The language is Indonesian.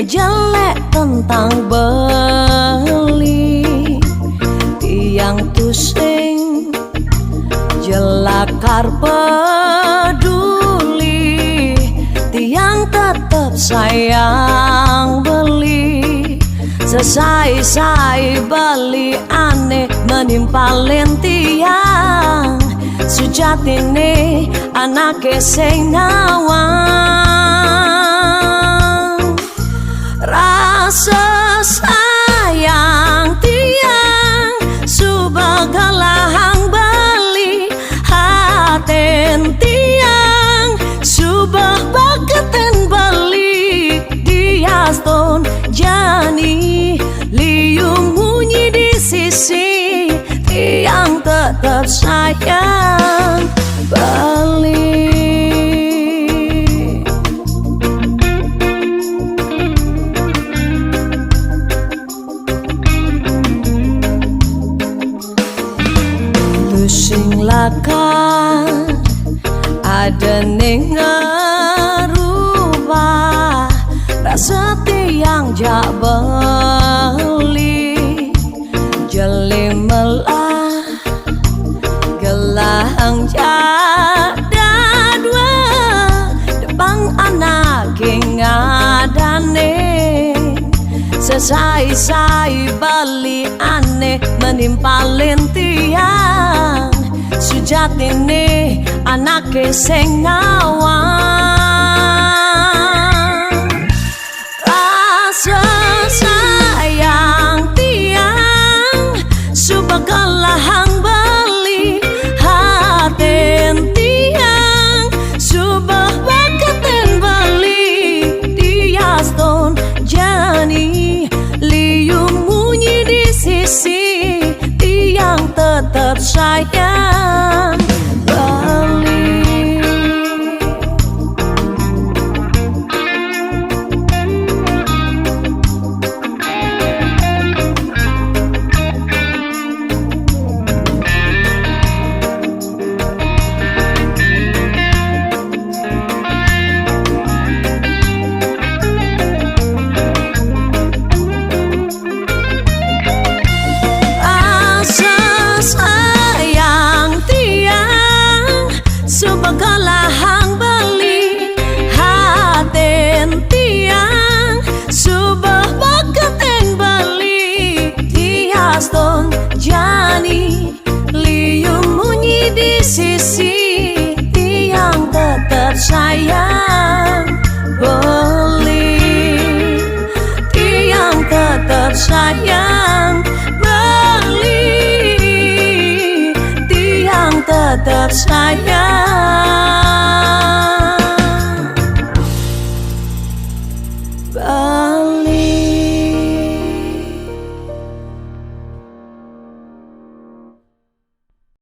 Jelek tentang beli tiang tusing jelakar peduli tiang tetap sayang beli sesai-sai beli aneh menimpalin tiang sujatine anake sing nawang rasa sayang tiang sebagai lahang bali haten tiang subah baketen bali diaston jani liung munyi di sisi tiang tetap sayang bali. Sing lakan ada ning ngerubah rasa tiang jak beli jeli melah gelang jada dua depan anak ngadane sesai-sai bali aneh menimpalin tiang sujatine anake sing nawang rasa sayang tiang sebagai lahang bali haten tiang subah baketen bali diaston jani liung munyi di sisi tiang tetap sayang bali. Sebagai lahang bali haten tiang subah baketen bali diaston jani liung munyi di sisi tiang tetap sayang bali tiang tetap sayang bali tiang tetap sayang